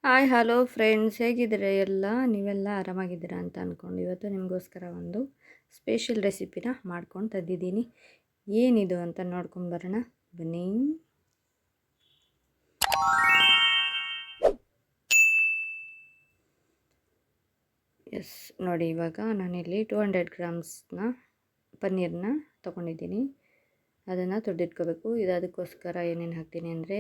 Hi hello friends, ಹೇಗಿದ್ದೀರಾ ಎಲ್ಲ? ನೀವೆಲ್ಲ ಆರಾಮಾಗಿದ್ದೀರಾ ಅಂತ ಅಂದ್ಕೊಂಡು ಇವತ್ತು ನಿಮಗೋಸ್ಕರ ಒಂದು ಸ್ಪೆಷಲ್ ರೆಸಿಪಿನ ಮಾಡ್ಕೊಂಡು ತಂದಿದ್ದೀನಿ. ಏನಿದು ಅಂತ ನೋಡ್ಕೊಂಡು ಬರೋಣ ಬನ್ನಿ. ಎಸ್ ನೋಡಿ, ಇವಾಗ ನಾನಿಲ್ಲಿ 200 ಗ್ರಾಮ್ಸ್ನ ಪನ್ನೀರನ್ನ ತೊಗೊಂಡಿದ್ದೀನಿ. ಅದನ್ನು ತುರಿದಿಟ್ಕೋಬೇಕು. ಅದಕ್ಕೋಸ್ಕರ ಏನೇನು ಹಾಕ್ತೀನಿ ಅಂದರೆ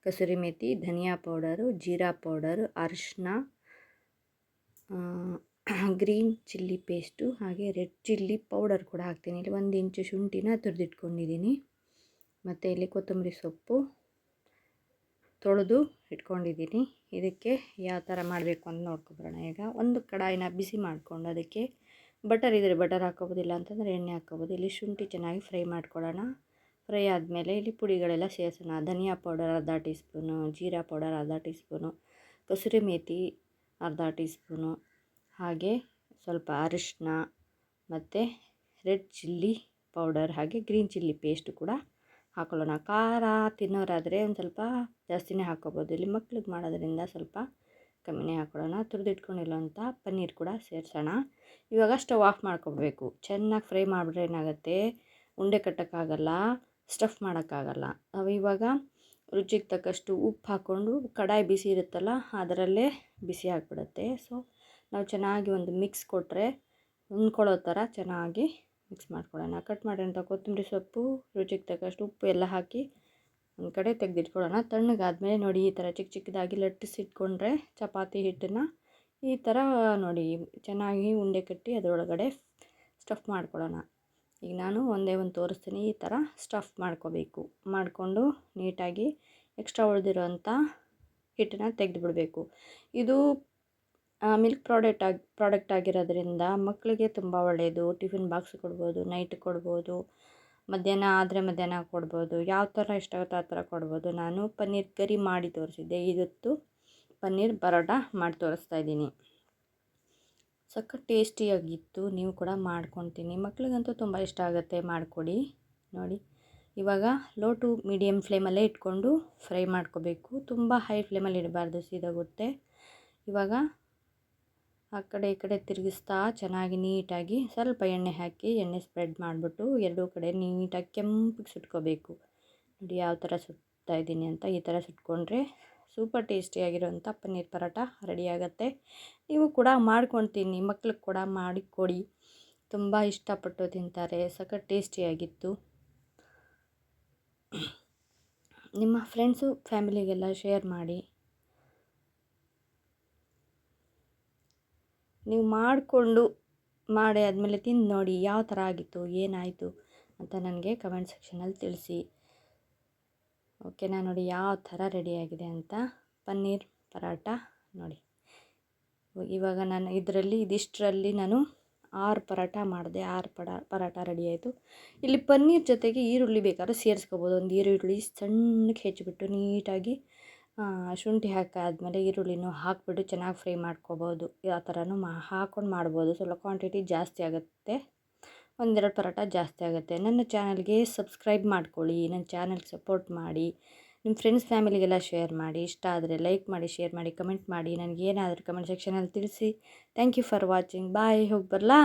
ಕಸೂರಿ ಮೇಥಿ, ಧನಿಯಾ ಪೌಡರು, ಜೀರಾ ಪೌಡರು, ಅರಿಶಿನ, ಗ್ರೀನ್ ಚಿಲ್ಲಿ ಪೇಸ್ಟು, ಹಾಗೆ ರೆಡ್ ಚಿಲ್ಲಿ ಪೌಡರ್ ಕೂಡ ಹಾಕ್ತೀನಿ. ಇಲ್ಲಿ 1 ಇಂಚು ಶುಂಠಿನ ತುರಿದಿಟ್ಕೊಂಡಿದ್ದೀನಿ. ಮತ್ತು ಇಲ್ಲಿ ಕೊತ್ತಂಬರಿ ಸೊಪ್ಪು ತೊಳೆದು ಇಟ್ಕೊಂಡಿದ್ದೀನಿ. ಇದಕ್ಕೆ ಯಾವ ಥರ ಮಾಡಬೇಕು ಅಂತ ನೋಡ್ಕೊಬರೋಣ. ಈಗ ಒಂದು ಕಡಾಯಿನ ಬಿಸಿ ಮಾಡಿಕೊಂಡು ಅದಕ್ಕೆ ಬಟರ್ ಇದ್ದರೆ ಬಟರ್ ಹಾಕೋಬೋದಿಲ್ಲ ಅಂತಂದರೆ ಎಣ್ಣೆ ಹಾಕ್ಕೋಬೋದು. ಇಲ್ಲಿ ಶುಂಠಿ ಚೆನ್ನಾಗಿ ಫ್ರೈ ಮಾಡ್ಕೊಳ್ಳೋಣ. ಫ್ರೈ ಆದಮೇಲೆ ಇಲ್ಲಿ ಪುಡಿಗಳೆಲ್ಲ ಸೇರಿಸೋಣ. ಧನಿಯಾ ಪೌಡರ್ ಅರ್ಧ ಟೀ ಸ್ಪೂನು, ಜೀರಾ ಪೌಡರ್ ಅರ್ಧ ಟೀ ಸ್ಪೂನು, ಕಸೂರಿ ಮೇಥಿ ಅರ್ಧ ಟೀ ಸ್ಪೂನು, ಹಾಗೆ ಸ್ವಲ್ಪ ಅರಿಶಿನ ಮತ್ತು ರೆಡ್ ಚಿಲ್ಲಿ ಪೌಡರ್, ಹಾಗೆ ಗ್ರೀನ್ ಚಿಲ್ಲಿ ಪೇಸ್ಟ್ ಕೂಡ ಹಾಕೊಳ್ಳೋಣ. ಖಾರ ತಿನ್ನೋರಾದರೆ ಒಂದು ಸ್ವಲ್ಪ ಜಾಸ್ತಿನೇ ಹಾಕ್ಕೋಬೋದು. ಇಲ್ಲಿ ಮಕ್ಳಿಗೆ ಮಾಡೋದ್ರಿಂದ ಸ್ವಲ್ಪ ಕಮ್ಮಿನೇ ಹಾಕ್ಕೊಳ್ಳೋಣ. ತುರಿದಿಟ್ಕೊಂಡಿರೋಂಥ ಪನ್ನೀರ್ ಕೂಡ ಸೇರಿಸೋಣ. ಇವಾಗ ಸ್ಟವ್ ಆಫ್ ಮಾಡ್ಕೊಬೇಕು. ಚೆನ್ನಾಗಿ ಫ್ರೈ ಮಾಡಿಬಿಟ್ರೆ ಏನಾಗುತ್ತೆ, ಉಂಡೆ ಕಟ್ಟೋಕ್ಕಾಗಲ್ಲ, ಸ್ಟಫ್ ಮಾಡೋಕ್ಕಾಗಲ್ಲ. ನಾವು ಇವಾಗ ರುಚಿಗೆ ತಕ್ಕಷ್ಟು ಉಪ್ಪು ಹಾಕ್ಕೊಂಡು ಕಡಾಯಿ ಬಿಸಿ ಇರುತ್ತಲ್ಲ ಅದರಲ್ಲೇ ಬಿಸಿ ಆಗಿಬಿಡುತ್ತೆ. ಸೊ ನಾವು ಚೆನ್ನಾಗಿ ಒಂದು ಮಿಕ್ಸ್ ಕೊಟ್ಟರೆ ಹೊಂದ್ಕೊಳ್ಳೋ ಥರ ಚೆನ್ನಾಗಿ ಮಿಕ್ಸ್ ಮಾಡ್ಕೊಳ್ಳೋಣ. ಕಟ್ ಮಾಡಿರೋಂಥ ಕೊತ್ತಂಬರಿ ಸೊಪ್ಪು, ರುಚಿಗೆ ತಕ್ಕಷ್ಟು ಉಪ್ಪು ಎಲ್ಲ ಹಾಕಿ ಒಂದು ಕಡೆ ತೆಗೆದಿಟ್ಕೊಳ್ಳೋಣ. ತಣ್ಣಗಾದ್ಮೇಲೆ ನೋಡಿ ಈ ಥರ ಚಿಕ್ಕ ಚಿಕ್ಕದಾಗಿ ಲಟ್ಟಿಸಿಟ್ಕೊಂಡ್ರೆ ಚಪಾತಿ ಹಿಟ್ಟನ್ನು ಈ ಥರ ನೋಡಿ ಚೆನ್ನಾಗಿ ಉಂಡೆ ಕಟ್ಟಿ ಅದರೊಳಗಡೆ ಸ್ಟಫ್ ಮಾಡ್ಕೊಳ್ಳೋಣ. ಈಗ ನಾನು ಒಂದೇ ಒಂದು ತೋರಿಸ್ತೀನಿ. ಈ ಥರ ಸ್ಟಫ್ ಮಾಡ್ಕೋಬೇಕು. ಮಾಡಿಕೊಂಡು ನೀಟಾಗಿ ಎಕ್ಸ್ಟ್ರಾ ಉಳಿದಿರೋಂಥ ಹಿಟ್ಟನ್ನು ತೆಗೆದುಬಿಡಬೇಕು. ಇದು ಮಿಲ್ಕ್ ಪ್ರಾಡಕ್ಟ್ ಆಗಿರೋದ್ರಿಂದ ಮಕ್ಕಳಿಗೆ ತುಂಬ ಒಳ್ಳೆಯದು. ಟಿಫಿನ್ ಬಾಕ್ಸ್ ಕೊಡ್ಬೋದು, ನೈಟ್ ಕೊಡ್ಬೋದು, ಮಧ್ಯಾಹ್ನ ಆದರೆ ಮಧ್ಯಾಹ್ನ ಕೊಡ್ಬೋದು. ಯಾವ ಥರ ಇಷ್ಟ ಆಗುತ್ತೋ ಆ ಥರ ಕೊಡ್ಬೋದು. ನಾನು ಪನ್ನೀರ್ ಕರಿ ಮಾಡಿ ತೋರಿಸಿದ್ದೆ, ಇವತ್ತು ಪನ್ನೀರ್ ಪರೋಟ ಮಾಡಿ ತೋರಿಸ್ತಾ ಇದ್ದೀನಿ. ಸಖತ್ ಟೇಸ್ಟಿಯಾಗಿತ್ತು. ನೀವು ಕೂಡ ಮಾಡ್ಕೊತೀನಿ. ಮಕ್ಳಿಗಂತೂ ತುಂಬ ಇಷ್ಟ ಆಗುತ್ತೆ, ಮಾಡಿಕೊಡಿ. ನೋಡಿ ಇವಾಗ ಲೋ ಟು ಮೀಡಿಯಮ್ ಫ್ಲೇಮಲ್ಲೇ ಇಟ್ಕೊಂಡು ಫ್ರೈ ಮಾಡ್ಕೋಬೇಕು. ತುಂಬ ಹೈ ಫ್ಲೇಮಲ್ಲಿ ಇಡಬಾರ್ದು, ಸೀದೋಗುತ್ತೆ. ಇವಾಗ ಆ ಕಡೆ ಈ ಕಡೆ ತಿರುಗಿಸ್ತಾ ಚೆನ್ನಾಗಿ ನೀಟಾಗಿ ಸ್ವಲ್ಪ ಎಣ್ಣೆ ಹಾಕಿ ಎಣ್ಣೆ ಸ್ಪ್ರೆಡ್ ಮಾಡಿಬಿಟ್ಟು ಎರಡೂ ಕಡೆ ನೀಟಾಗಿ ಕೆಂಪಿಗೆ ಸುಟ್ಕೋಬೇಕು. ನೋಡಿ ಯಾವ ಥರ ಸುಡ್ತಾ ಇದ್ದೀನಿ ಅಂತ. ಈ ಥರ ಸುಟ್ಕೊಂಡ್ರೆ ಸೂಪರ್ ಟೇಸ್ಟಿಯಾಗಿರೋಂಥ ಪನ್ನೀರ್ ಪರೋಟ ರೆಡಿಯಾಗತ್ತೆ. ನೀವು ಕೂಡ ಮಾಡ್ಕೊತೀನಿ. ಮಕ್ಳಿಗೆ ಕೂಡ ಮಾಡಿ ಕೊಡಿ, ತುಂಬ ಇಷ್ಟಪಟ್ಟು ತಿಂತಾರೆ. ಸಖತ್ ಟೇಸ್ಟಿಯಾಗಿತ್ತು. ನಿಮ್ಮ ಫ್ರೆಂಡ್ಸು ಫ್ಯಾಮಿಲಿಗೆಲ್ಲ ಶೇರ್ ಮಾಡಿ. ನೀವು ಮಾಡಿಕೊಂಡು ಮಾಡಿ ಆದಮೇಲೆ ತಿಂದು ನೋಡಿ ಯಾವ ಥರ ಆಗಿತ್ತು, ಏನಾಯಿತು ಅಂತ ನನಗೆ ಕಮೆಂಟ್ ಸೆಕ್ಷನಲ್ಲಿ ತಿಳಿಸಿ. ಓಕೆನಾ? ನೋಡಿ ಯಾವ ಥರ ರೆಡಿಯಾಗಿದೆ ಅಂತ ಪನ್ನೀರ್ ಪರೋಟ. ನೋಡಿ ಇವಾಗ ನಾನು ಇದಿಷ್ಟರಲ್ಲಿ ನಾನು 6 ಪರೋಟ ಮಾಡಿದೆ. 6 ಪರೋಟ ರೆಡಿ ಆಯಿತು. ಇಲ್ಲಿ ಪನ್ನೀರ್ ಜೊತೆಗೆ ಈರುಳ್ಳಿ ಬೇಕಾದ್ರೂ ಸೇರಿಸ್ಕೋಬೋದು. ಒಂದು ಈರುಳ್ಳಿ ಸಣ್ಣಕ್ಕೆ ಹೆಚ್ಚಿಬಿಟ್ಟು ನೀಟಾಗಿ ಶುಂಠಿ ಹಾಕಾದ್ಮೇಲೆ ಈರುಳ್ಳಿನೂ ಹಾಕಿಬಿಟ್ಟು ಚೆನ್ನಾಗಿ ಫ್ರೈ ಮಾಡ್ಕೋಬೋದು. ಯಾವ ಥರನೂ ಹಾಕ್ಕೊಂಡು ಮಾಡ್ಬೋದು. ಸ್ವಲ್ಪ ಕ್ವಾಂಟಿಟಿ ಜಾಸ್ತಿ ಆಗುತ್ತೆ, 1-2 ಪರೋಟ ಜಾಸ್ತಿ ಆಗುತ್ತೆ. ನನ್ನ ಚಾನಲ್ಗೆ ಸಬ್ಸ್ಕ್ರೈಬ್ ಮಾಡ್ಕೊಳ್ಳಿ, ನನ್ನ ಚಾನಲ್ಗೆ ಸಪೋರ್ಟ್ ಮಾಡಿ, ನಿಮ್ಮ ಫ್ರೆಂಡ್ಸ್ ಫ್ಯಾಮಿಲಿಗೆಲ್ಲ ಶೇರ್ ಮಾಡಿ. ಇಷ್ಟ ಆದರೆ ಲೈಕ್ ಮಾಡಿ, ಶೇರ್ ಮಾಡಿ, ಕಮೆಂಟ್ ಮಾಡಿ. ನನಗೇನಾದರೂ ಕಮೆಂಟ್ ಸೆಕ್ಷನಲ್ಲಿ ತಿಳಿಸಿ. Thank you for watching. Bye. ಹೋಗಿ ಬರಲಾ?